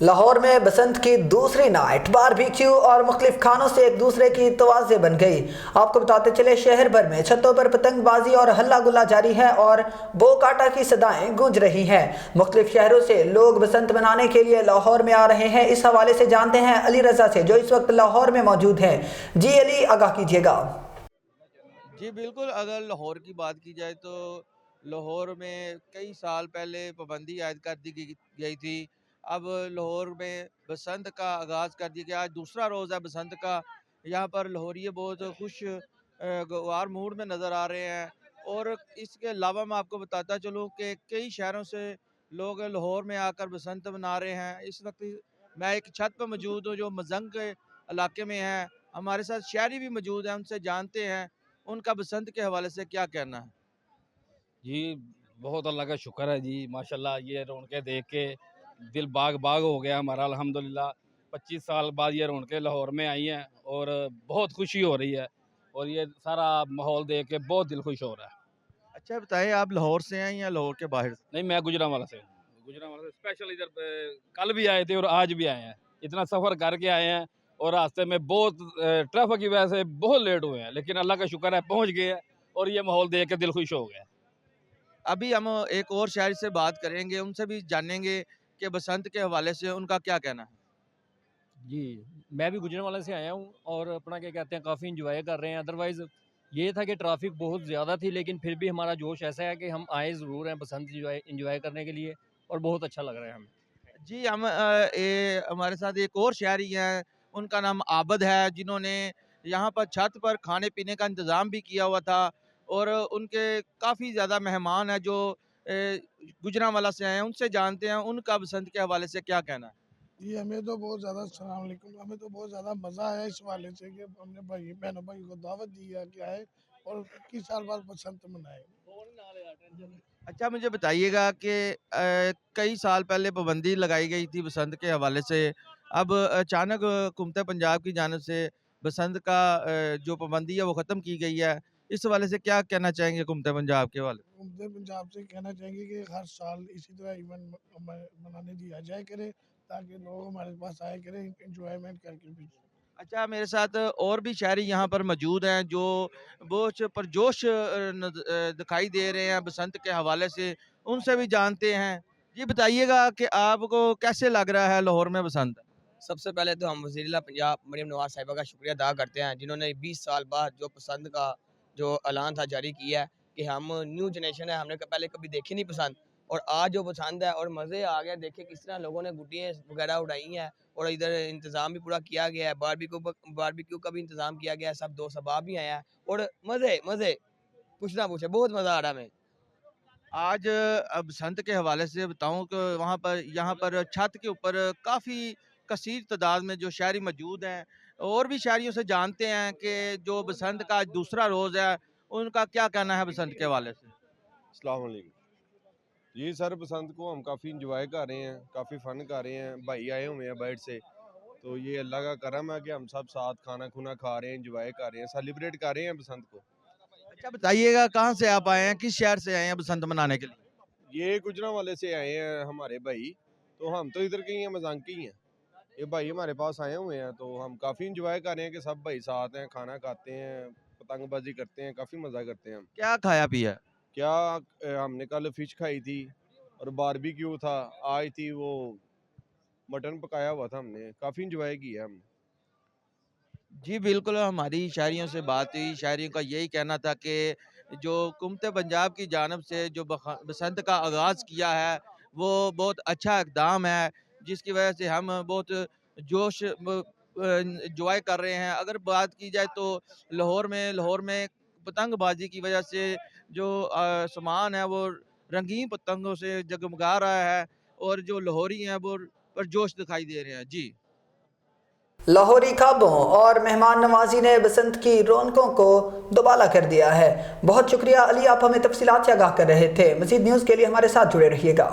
لاہور میں بسنت کی دوسری نائٹ باربیکیو اور مختلف کھانوں سے ایک دوسرے کی توازے بن گئی۔ آپ کو بتاتے چلے شہر بھر میں چھتوں پر پتنگ بازی اور ہلا گلا جاری ہے اور بو کاٹا کی صدائیں گونج رہی ہیں۔ مختلف شہروں سے لوگ بسنت منانے کے لیے لاہور میں آ رہے ہیں۔ اس حوالے سے جانتے ہیں علی رضا سے جو اس وقت لاہور میں موجود ہیں۔ جی علی، آگاہ کیجیے گا۔ جی بالکل، اگر لاہور کی بات کی جائے تو لاہور میں کئی سال پہلے پابندی عائد کر دی گئی تھی۔ اب لاہور میں بسنت کا آغاز کر دیا گیا۔ آج دوسرا روز ہے بسنت کا۔ یہاں پر لاہوری بہت خوش گوار موڈ میں نظر آ رہے ہیں، اور اس کے علاوہ میں آپ کو بتاتا چلوں کہ کئی شہروں سے لوگ لاہور میں آ کر بسنت منا رہے ہیں۔ اس وقت میں ایک چھت پہ موجود ہوں جو مزنگ کے علاقے میں ہے۔ ہمارے ساتھ شہری بھی موجود ہیں، ان سے جانتے ہیں ان کا بسنت کے حوالے سے کیا کہنا ہے۔ جی بہت اللہ کا شکر ہے جی، ماشاءاللہ یہ رونقیں دیکھ کے دل باغ باغ ہو گیا ہمارا الحمدللہ۔ 25 سال بعد یہ رونقیں لاہور میں آئی ہیں اور بہت خوشی ہو رہی ہے، اور یہ سارا ماحول دیکھ کے بہت دل خوش ہو رہا ہے۔ اچھا بتائیں، آپ لاہور سے ہیں یا لاہور کے باہر سے؟ نہیں، میں گجرانوالہ سے ہوں۔ گجرانوالہ سے اسپیشل ادھر کل بھی آئے تھے اور آج بھی آئے ہیں، اتنا سفر کر کے آئے ہیں، اور راستے میں بہت ٹریفک کی وجہ سے بہت لیٹ ہوئے ہیں، لیکن اللہ کا شکر ہے پہنچ گئے ہیں، اور یہ ماحول دیکھ کے دل خوش ہو گیا۔ ابھی ہم ایک اور شاعر سے بات کریں گے، ان سے بھی جانیں گے کہ بسنت کے حوالے سے ان کا کیا کہنا ہے۔ جی میں بھی گجرانوالہ سے آیا ہوں، اور اپنا کیا کہتے ہیں کافی انجوائے کر رہے ہیں۔ ادروائز یہ تھا کہ ٹرافک بہت زیادہ تھی، لیکن پھر بھی ہمارا جوش ایسا ہے کہ ہم آئے ضرور ہیں بسنت انجوائے کرنے کے لیے، اور بہت اچھا لگ رہا ہے ہمیں۔ جی ہمارے ساتھ ایک اور شاعری ہیں، ان کا نام عابد ہے، جنہوں نے یہاں پر چھت پر کھانے پینے کا انتظام بھی کیا ہوا تھا، اور ان کے کافی زیادہ مہمان ہیں جو گجرانوالہ سے آئے ہیں۔ ان سے جانتے ہیں ان کا بسنت کے حوالے سے کیا کہنا ہے۔ جی ہمیں تو بہت زیادہ السلام علیکم، ہمیں تو بہت زیادہ مزہ آیا اس حوالے سے کہ ہم نے بہنوں بھائی کو دعوت دی ہے کہ آئے اور 21 سال بعد بسنت منائے۔ اچھا مجھے بتائیے گا کہ کئی سال پہلے پابندی لگائی گئی تھی بسنت کے حوالے سے، اب اچانک حکومت پنجاب کی جانب سے بسنت کا جو پابندی ہے وہ ختم کی گئی ہے، اس حوالے سے کیا کہنا چاہیں گے حکومت پنجاب کے حوالے؟ حکومت پنجاب سے کہنا چاہیں گے کہ ہر سال اسی طرح ایونٹ منانے دیا جائے کرے، تاکہ لوگ ہمارے پاس آئے کریں انجوائمنٹ کر کے بھی۔ اچھا میرے ساتھ اور بھی شاعری یہاں پر موجود ہیں جو بہت پرجوش دکھائی دے رہے ہیں بسنت کے حوالے سے، ان سے بھی جانتے ہیں۔ یہ بتائیے گا کہ آپ کو کیسے لگ رہا ہے لاہور میں بسنت؟ سب سے پہلے تو ہم وزیر اعلیٰ پنجاب مریم نواز صاحبہ کا شکریہ ادا کرتے ہیں، جنہوں نے 20 سال بعد جو پسند کا جو اعلان تھا جاری کیا ہے کہ ہم نیو جنریشن ہے، ہم نے پہلے کبھی دیکھی نہیں پسند، اور آج جو پسند ہے اور مزے آ گئے۔ دیکھیں کس طرح لوگوں نے گڈیاں وغیرہ اڑائی ہیں، اور ادھر انتظام بھی پورا کیا گیا ہے، باربیکیو کا بھی انتظام کیا گیا ہے، سب دوست احباب بھی آئے ہیں، اور مزے کچھ نہ پوچھے، بہت مزہ آ رہا ہے ہمیں۔ آج بسنت کے حوالے سے بتاؤں کہ یہاں پر چھت کے اوپر کافی کثیر تعداد میں جو شاعری موجود ہیں، اور بھی شاعریوں سے جانتے ہیں کہ جو بسنت کا آج دوسرا روز ہے ان کا کیا کہنا ہے بسنت کے حوالے سے۔ السلام علیکم جی سر، بسنت کو ہم کافی انجوائے کر رہے ہیں، کافی فن کر رہے ہیں، بھائی آئے ہوئے ہیں باہر سے، تو یہ اللہ کا کرم ہے کہ ہم سب ساتھ کھانا کھونا کھا رہے ہیں، انجوائے کر رہے ہیں، سیلیبریٹ کر رہے ہیں بسنت کو۔ اچھا بتائیے گا کہاں سے آپ آئے ہیں، کس شہر سے آئے ہیں بسنت منانے کے لیے؟ یہ گجرانوالے سے آئے ہیں ہمارے بھائی، تو ہم تو ادھر کے ہی ہیں، مزانگ کے ہی ہیں، یہ بھائی ہمارے پاس آئے ہوئے ہیں، تو ہم کافی انجوائے کر رہے ہیں کہ سب بھائی ساتھ ہیں، کھانا کھاتے ہیں، پتنگ بازی کرتے ہیں، کافی مزہ کرتے ہیں ہم۔ کیا کھایا پیا؟ کیا ہم نے کل فش کھائی تھی اور باربیکیو تھا، آج تھی وہ مٹن پکایا ہوا تھا، ہم نے کافی انجوائے کیا ہم نے۔ جی بالکل، ہماری شاعریوں سے بات ہوئی، شاعریوں کا یہی کہنا تھا کہ جو حکومت پنجاب کی جانب سے جو بسنت کا آغاز کیا ہے وہ بہت اچھا اقدام ہے، جس کی وجہ سے ہم بہت جوش انجوائے کر رہے ہیں۔ اگر بات کی جائے تو لاہور میں پتنگ بازی کی وجہ سے جو سامان ہے وہ رنگین پتنگوں سے جگمگا رہا ہے، اور جو لاہوری ہیں وہ پرجوش دکھائی دے رہے ہیں۔ جی لاہوری خوابوں اور مہمان نوازی نے بسنت کی رونقوں کو دوبالا کر دیا ہے۔ بہت شکریہ علی، آپ ہمیں تفصیلات سے آگاہ کر رہے تھے۔ مزید نیوز کے لیے ہمارے ساتھ جڑے رہیے گا۔